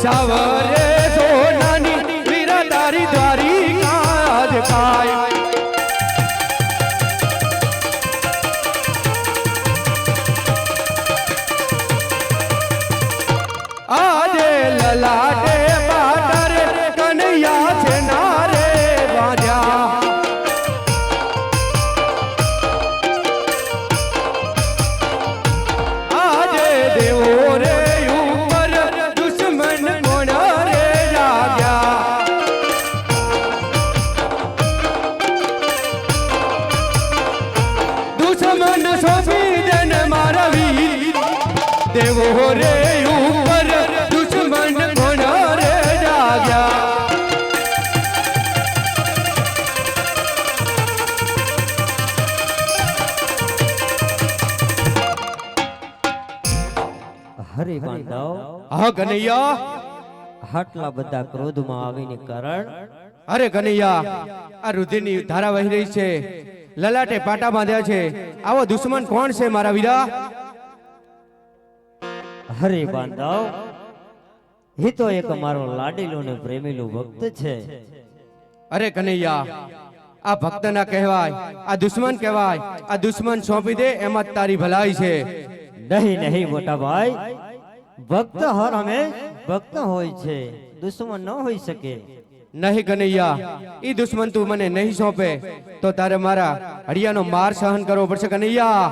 સાવરે સોનાની વીર તારી દ્વારિકા દેખાય આજે લલાટે પાટર કનૈયા છે નારે બાંધ્યા આજે દેવો રે ઉપર દુશ્મન કોણ રે જાગ્યા દુશ્મન સોંપી દેન મારા વીર દેવો રે ઉપર દુશ્મન કોણ રે જાગ્યા હરે બાંધવ હા કનૈયા આટલા બધા ક્રોધમાં આવીને કરણ અરે કનૈયા આ રુધિરની ધારા વહી રહી છે લલાટે પાટા બાંધ્યા છે આવો દુશ્મન કોણ છે મારા વીરા હરે બાંધવ એ તો એક મારો લાડીલો ને પ્રેમીલો ભક્ત છે. અરે કનૈયા આ ભક્ત ના કહેવાય આ દુશ્મન કહેવાય આ દુશ્મન સોંપી દે એમાં જ તારી ભલાઈ છે. નહીં નહીં મોટા ભાઈ ભક્ત હર હંમેશ ભક્ત હોય છે દુશ્મન ન હોઈ શકે. નહીં કનૈયા ઈ દુશ્મન તું મને નહીં સોંપે તો તારે મારા હરિયાનો માર સહન કરવો પડશે કનૈયા.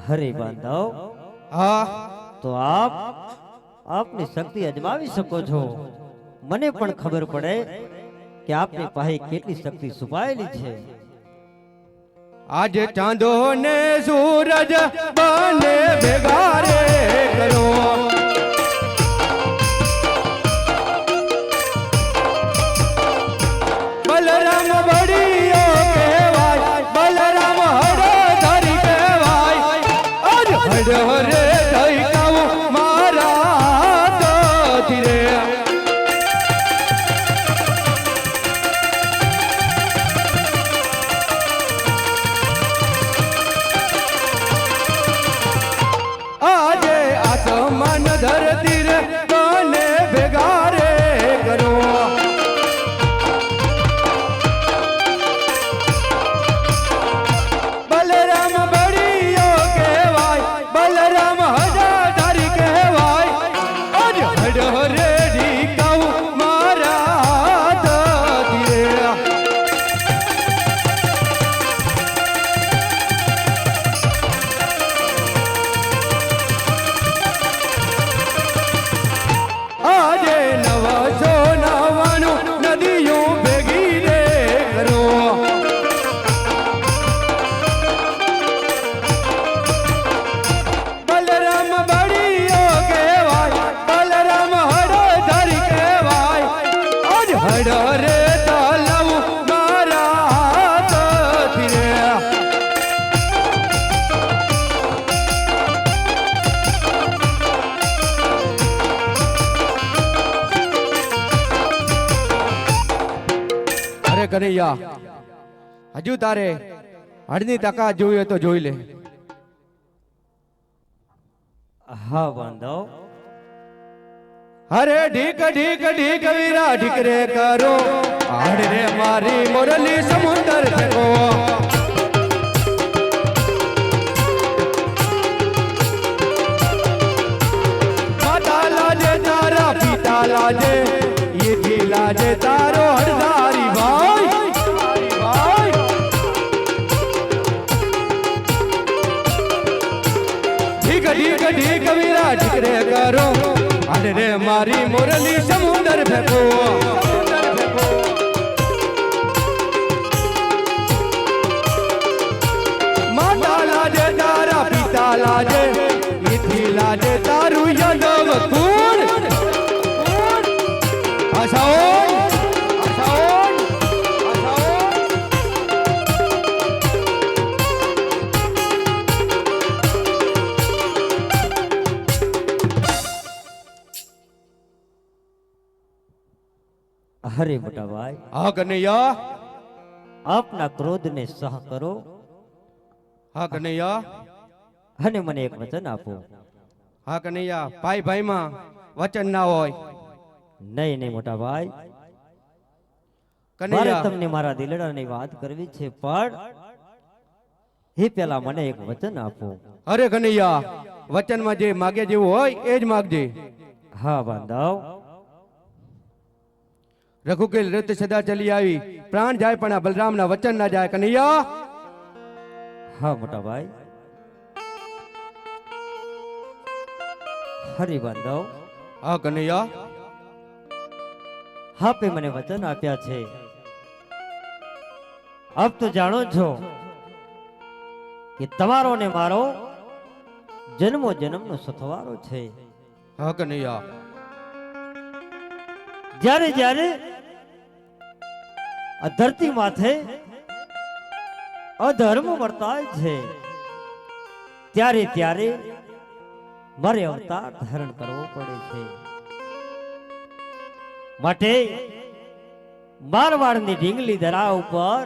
હરે બાંધવ હા તો આપની શક્તિ અજમાવી શકો છો. મને પણ ખબર પડે કે આપની પાસે કેટલી શક્તિ છુપાયેલી છે. આજે ચાંદો ને સૂરજ બને ભેગા રે કરો બલરામ બળીઓ કહેવાય બલરામ હળધરી કહેવાય આજ હળધરે થઈ કાવું મારા તો ધીરે આજે આસમાન ધરતી રે કોને ભેગા રે કરો બલરામ બળીઓ કહેવાય બલરામ હજાધારી કહેવાય આજ હડહરે ઢીકાવું મારા ધીરે આજે નવસો નવાનું નદીઓ ભેગી રે કરો બલરામ બળીઓ કહેવાય બલરામ હળધરી કહેવાય આજ હળરે તલાવું મારા ધીરે અરે કનૈયા હજુ તારે હળની તાકાત જોઈ હોય તો જોઈ લે. હા બાંધવ અરે ઢીક ઢીક ઢીક વીરા ઢીક રે કરો હાડ રે મારી મોરલી સમુંદર ફેંકો માતા લાજે તારા પિતા લાજે ઈથી લાજે તારો હળધારી ભાઈ ભાઈ ઢીક ઢીક ઢીક વીરા ઢીક રે કરો હાડ રે મારી મોરલી સમુંદર ફેંકો માતા લાજે તારા પિતા લાજે ઈથી લાજે તારું યાદવ કુળ આશાઓન આશાઓન આશાઓન હરે મોટા ભાઈ હા કનૈયા આપના ક્રોધને સહ કરો હા કનૈયા અને મને એક વચન આપો. હા કનૈયા ભાઈ ભાઈમાં વચન ના હોય નહીં નહીં મોટા ભાઈ, મારે કનૈયા તમને મારા દિલડાની વાત કરવી છે, પણ એ પેલા મને એક વચન આપો. અરે કનૈયા, વચનમાં જે માગે જેવું હોય એ જ માગજે. હા બાંધવ, રઘુકુલ રત સદા ચલી આવી, પ્રાણ જાય પણ આ બલરામના વચન ના જાય. કનૈયા હા મોટા ભાઈ. હરી બાંધવ, હા કનૈયા, આપે મને વચન આપ્યા છે. આપ તો જાણો છો કે તમારો ને મારો જન્મો જન્મનો સથવારો છે. હા કનૈયા, જ્યારે જ્યારે આ ધરતી માથે અધર્મ વર્તાય છે, ત્યારે ત્યારે મારે અવતાર ધારણ કરવો પડે છે. માટે મારવાડની ઢીંગલી ધરા ઉપર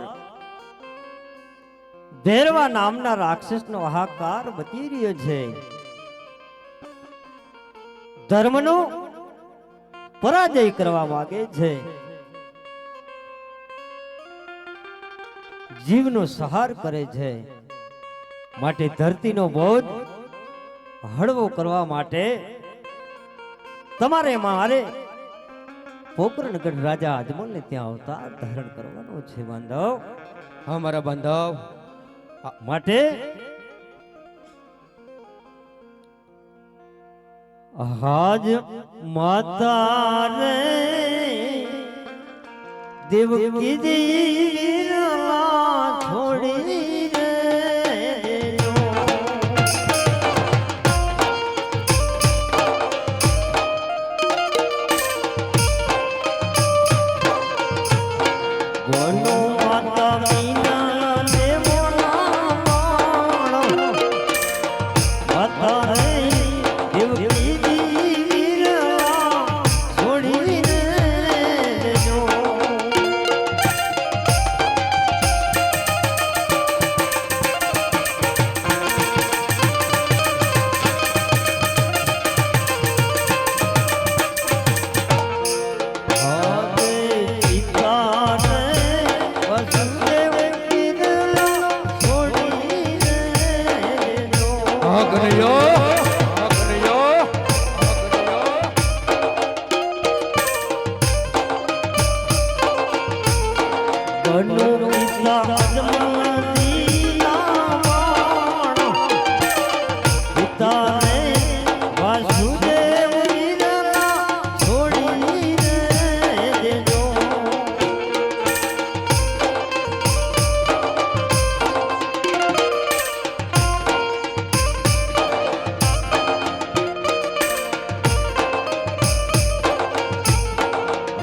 ભેરવા નામના રાક્ષસનો હાહાકાર મચી રહ્યો છે. ધર્મનો પરાજય કરવા માંગે છે, જીવનો સહાર કરે છે. માટે ધરતીનો બોજ હળવો કરવા માટે તમારે મારે પોકરણગઢ રાજા અજમલને ત્યાં અવતાર ધારણ કરવાનો છે બાંધવ. હા મારા બાંધવ, માટે હાજ માતા રે દેવકી દીના છોડી રે ગોનો માતા મીના દેવોના માણો માતા રે દેવકી દીના છોડી રે જો હા કનૈયો, હા કનૈયો, ગણો પિતા જમતીના વાણો પિતા રે વાસુદેવ વિના છોડી રે દેજો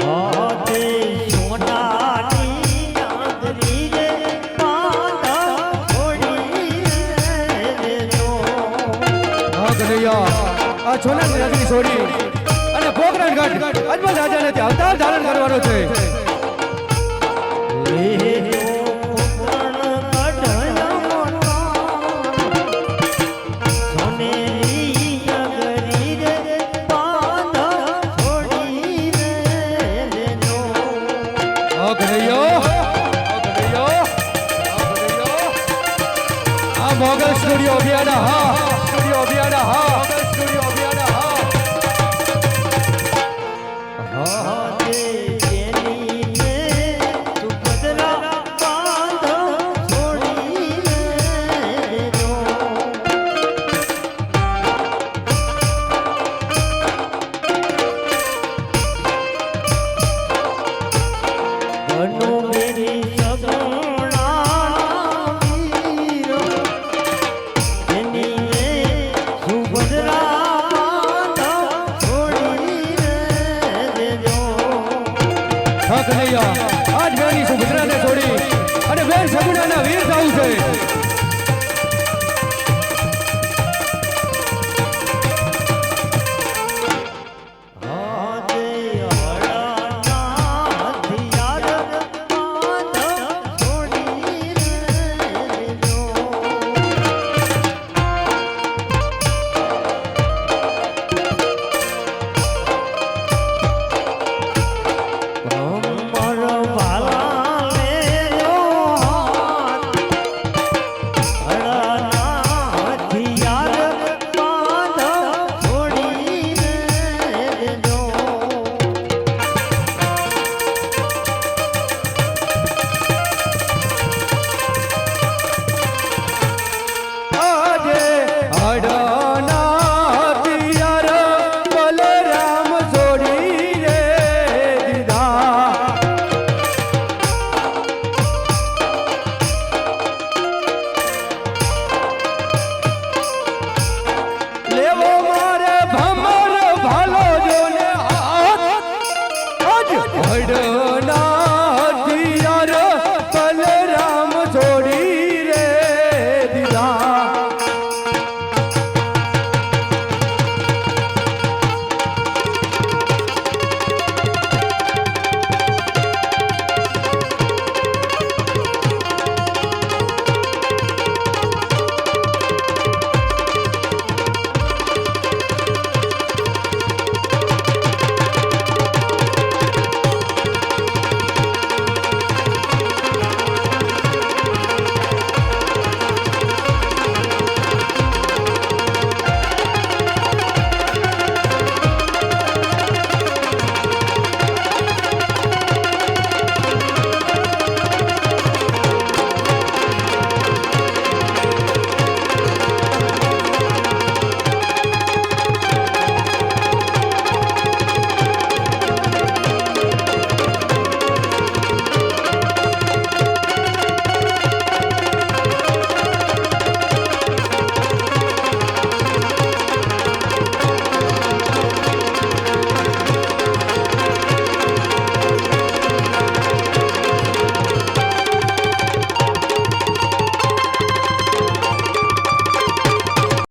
હાથે સોનાની આંગળી રે પાંદા છોડી રે દેજો હા કનૈયા, આ સોનાની નગરી છોડી અને પોકરણગઢ અજમલ રાજાને ત્યાં અવતાર ધારણ કરવાનો છે. હા કનૈયો, હા કનૈયો, હા કનૈયો, આ મોગલ સ્ટુડિયો અભિયાના, હા સ્ટુડિયો અભિયાના, હા મોગલ સ્ટુડિયો અભિયાના, હા હા કનૈયા, આજ બેની સુભદ્રાને છોડી અને બેન સગુણાના વીર થવું છે. હડો